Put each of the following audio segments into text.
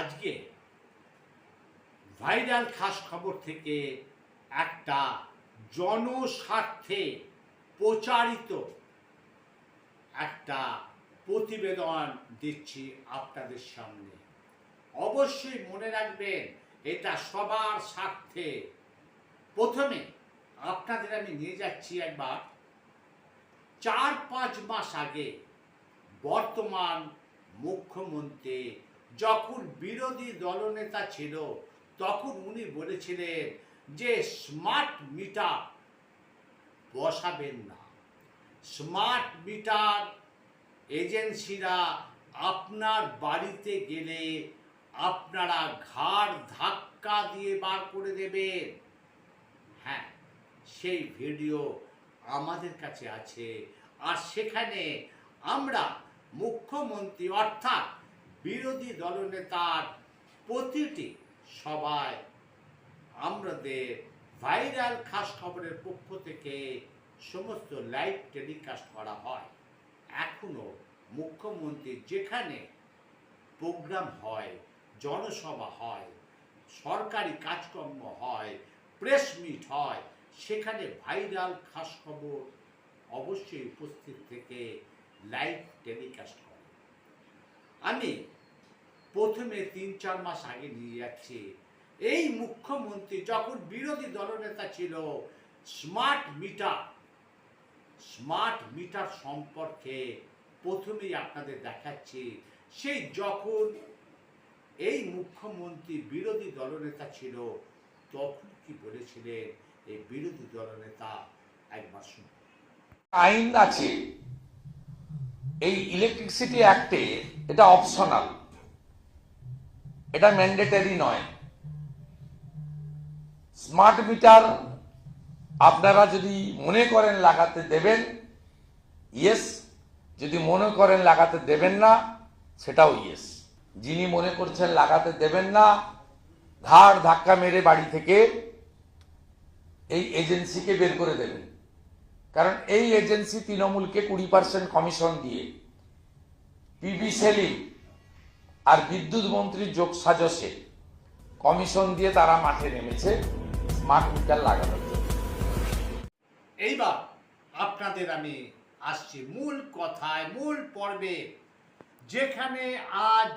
আজকে ভাইরাল খাস খবর থেকে একটা জনস্বার্থে প্রচারিত একটা প্রতিবেদন দিচ্ছি আপনাদের সামনে। অবশ্যই মনে রাখবেন এটা সবার স্বার্থে। প্রথমে আপনাদের আমি নিয়ে যাচ্ছি একবার 4-5 মাস আগে বর্তমান মুখ্যমন্ত্রী যখন বিরোধী দলনেতা ছিল তখন উনি বলেছিলেন যে স্মার্ট মিটার বসাবেন না। স্মার্ট মিটার এজেন্সিরা আপনার বাড়িতে গেলে আপনারা ঘাড় ধাক্কা দিয়ে বার করে দেবেন। হ্যাঁ, সেই ভিডিও আমাদের কাছে আছে। আর সেখানে আমরা মুখ্যমন্ত্রী অর্থাৎ বিরোধী দলনেতার প্রতিটি সভায় আমাদের ভাইরাল খাস খবরের পক্ষ থেকে সমস্ত লাইভ টেলিকাস্ট করা হয়। এখনো মুখ্যমন্ত্রীর যেখানে প্রোগ্রাম হয়, জনসভা হয়, সরকারি কাজকর্ম হয়, প্রেস মিট হয়, সেখানে ভাইরাল খাস খবর অবশ্যই উপস্থিত থেকে লাইভ টেলিকাস্ট করে। আমি প্রথমে 3-4 মাস আগে নিয়ে যাচ্ছি। এই মুখ্যমন্ত্রী যখন বিরোধী দলনেতা ছিল স্মার্ট মিটার সম্পর্কে প্রথমেই আপনাদের দেখাচ্ছি। সেই যখন এই মুখ্যমন্ত্রী বিরোধী দলনেতা ছিল তখন কি বলেছিলেন এই বিরোধী দলনেতা, একবার শুনুন। আইন আছে এই ইলেকট্রিসিটি অ্যাক্টে, এটা অপশনাল, এটা ম্যান্ডেটরি নয়। স্মার্ট মিটার আপনারা যদি মনে করেন লাগাতে দেবেন, ইয়েস। যদি মনে করেন লাগাতে দেবেন না, সেটাও ইয়েস। যিনি মনে করছেন লাগাতে দেবেন না, ঘাড় ধাক্কা মেরে বাড়ি থেকে এই এজেন্সিকে বের করে দেবেন। কারণ এই এজেন্সি তৃণমূলকে 20% কমিশন দিয়ে পিবি সেলিম আর বিদ্যুৎ মন্ত্রীর যোগ সাজসে কমিশন দিয়ে তারা মাঠে নেমেছে স্মার্ট মিটার লাগানোর জন্য। এইবার আপনাদের আমি আসছি মূল কথায়, মূল পর্বে, যেখানে আজ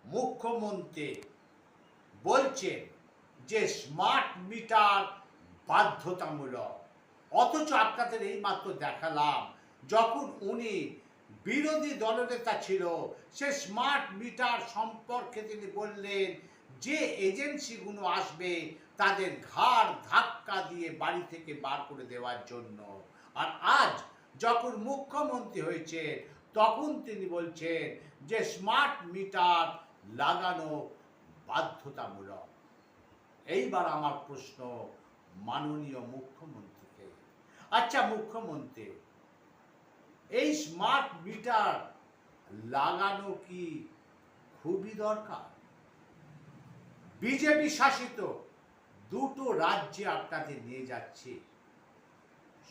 মুখ্যমন্ত্রী বলছেন যে স্মার্ট মিটার বাধ্যতামূলক। অথচ আপনাদের এই মাত্র দেখালাম যখন উনি বিরোধী দলনেতা ছিল সে স্মার্ট মিটার সম্পর্কে তিনি বললেন যে এজেন্সিগুলো আসবে তাদের ঘাড় ধাক্কা দিয়ে বাড়ি থেকে বার করে দেওয়ার জন্য। আর আজ যখন মুখ্যমন্ত্রী হয়েছে তখন তিনি বলছেন যে স্মার্ট মিটার লাগানো বাধ্যতামূলক। এইবার আমার প্রশ্ন মাননীয় মুখ্যমন্ত্রীকে, আচ্ছা মুখ্যমন্ত্রী, এই স্মার্ট মিটার লাগানো কি খুবই দরকার? বিজেপি শাসিত দুটো রাজ্যে আপনাদের নিয়ে যাচ্ছে,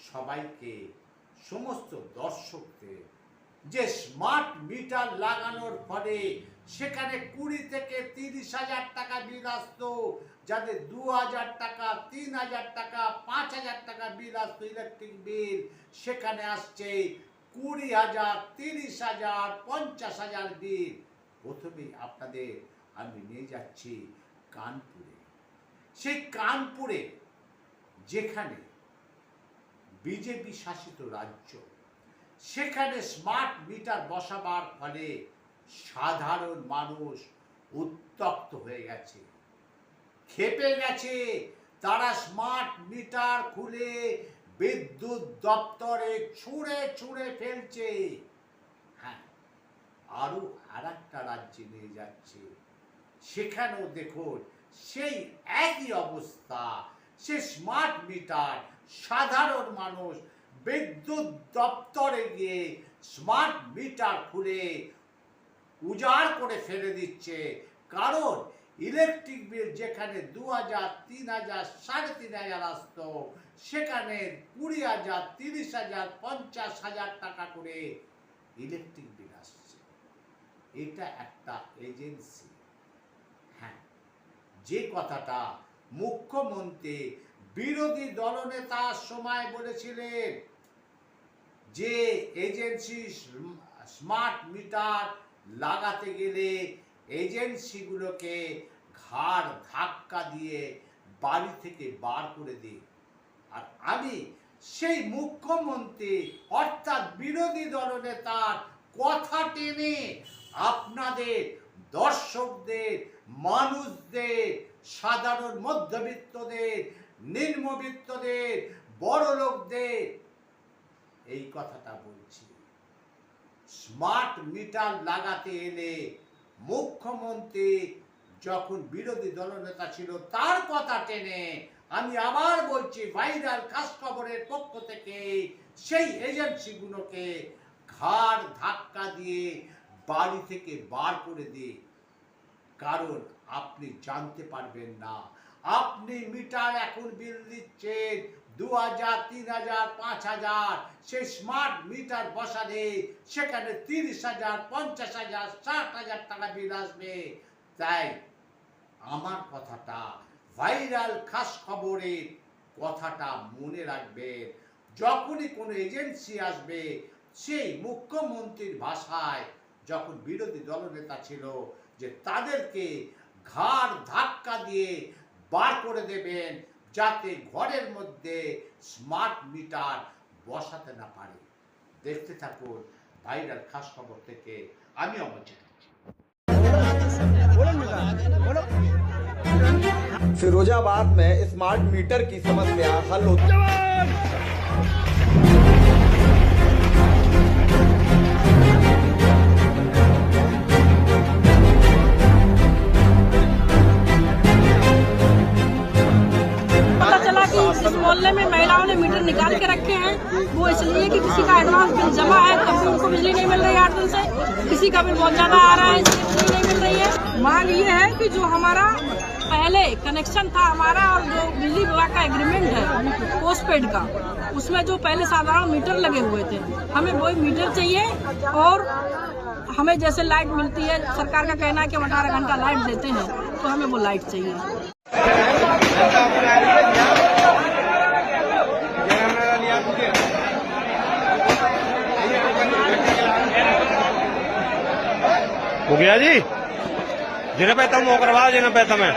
সবাইকে, সমস্ত দর্শকদের, যে স্মার্ট মিটার লাগানোর ফলে সেখানে 20 থেকে 30,000 টাকা বিল আসতো, যাদের 2,000 টাকা, 3,000 টাকা, 5,000 টাকা বিল আসতো ইলেকট্রিক বিল, সেখানে আসছে 20,000, 30,000, 50,000 বিল। প্রথমেই আপনাদের আমি নিয়ে যাচ্ছি কানপুরে। সেই কানপুরে যেখানে বিজেপি শাসিত রাজ্য, সেখানে স্মার্ট মিটার বসাবার ফলে সাধারণ মানুষ উত্তপ্ত হয়ে গেছে, ক্ষেপে গেছে। তারা স্মার্ট মিটার খুলে বিদ্যুৎ দপ্তরে ছুঁড়ে ছুঁড়ে ফেলছে। হ্যাঁ, আরো আরেকটা রাজ্যে নিয়ে যাচ্ছে, সেখানেও দেখুন সেই একই অবস্থা। সে স্মার্ট মিটার সাধারণ মানুষ বিদ্যুৎ দপ্তরে গিয়ে স্মার্ট মিটার খুলে উজাড় করে ফেলে দিচ্ছে। কারণ ইলেকট্রিক বিল যেখানে 2,000, 3,000, 3,500 আসতো, সেখানে 20,000, 30,000, 50,000 টাকা করে ইলেকট্রিক বিল আসছে। এটা একটা এজেন্সি, যে কথাটা মুখ্যমন্ত্রী বিরোধী দলনেতার সময় বলেছিলেন যে এজেন্সি স্মার্ট মিটার লাগাতে গেলে এজেন্সিগুলোকে ঘাড় ধাক্কা দিয়ে বাড়ি থেকে বার করে দিই। আর আমি সেই মুখ্যমন্ত্রী অর্থাৎ বিরোধী দলনেতার কথা টেনে আপনাদের দর্শকদের, মানুষদের, সাধারণ মধ্যবিত্তদের, নিম্নবিত্তদের, বড় লোকদের এই কথাটা বলছি। স্মার্ট মিটার লাগাতে এলে মুখ্যমন্ত্রী যখন বিরোধী দলনেতা ছিল তার কথা টেনে আমি আবার বলছি ভাইরাল খাস খবরের পক্ষ থেকে সেই এজেন্সিগুলোকে ঘাড় ধাক্কা দিয়ে বাড়ি থেকে বার করে দিই। কারণ আপনি জানতে পারবেন না, আপনি মিটার এখন বিল দিচ্ছেন 2000, 3000, 5000, সেই স্মার্ট মিটার বসালে সেখানে 30,000, 50,000, 60,000 টাকা বিল আসবে। তাই আমার কথাটা ভাইরাল খাস খবরের কথাটা মনে রাখবেন। যখনই কোনো এজেন্সি আসবে সেই মুখ্যমন্ত্রীর ভাষায় যখন বিরোধী দলনেতা ছিল যে তাদেরকে ঘাড় ধাক্কা দিয়ে বার করে দেবেন যাতে ঘরের মধ্যে স্মার্ট মিটার বসাতে না পারে। দেখতে থাকুন ভাইরাল খাস খবর থেকে আমি অমর চ্যাটার্জি। फिरोजाबाद में स्मार्ट मीटर की समस्या हल होती पता चला कि इस मोहल्ले में महिलाओं ने मीटर निकाल के रखे हैं, वो इसलिए कि किसी का एडवांस बिल जमा है तब भी उनको बिजली नहीं मिल रही है 8 दिन से, किसी का बिल बहुत ज्यादा आ रहा है इसलिए बिजली नहीं मिल रही है। मांग ये है कि जो हमारा पहले कनेक्शन था हमारा और जो बिजली विभाग का एग्रीमेंट है पोस्टपेड का, उसमें जो पहले साधारण मीटर लगे हुए थे हमें वही मीटर चाहिए। और हमें जैसे लाइट मिलती है, सरकार का कहना है कि हम 18 घंटा लाइट देते हैं तो हमें वो लाइट चाहिए। हो गया जी, जिन्हें पैसा वो करवा, जिन्हें पैसा मैं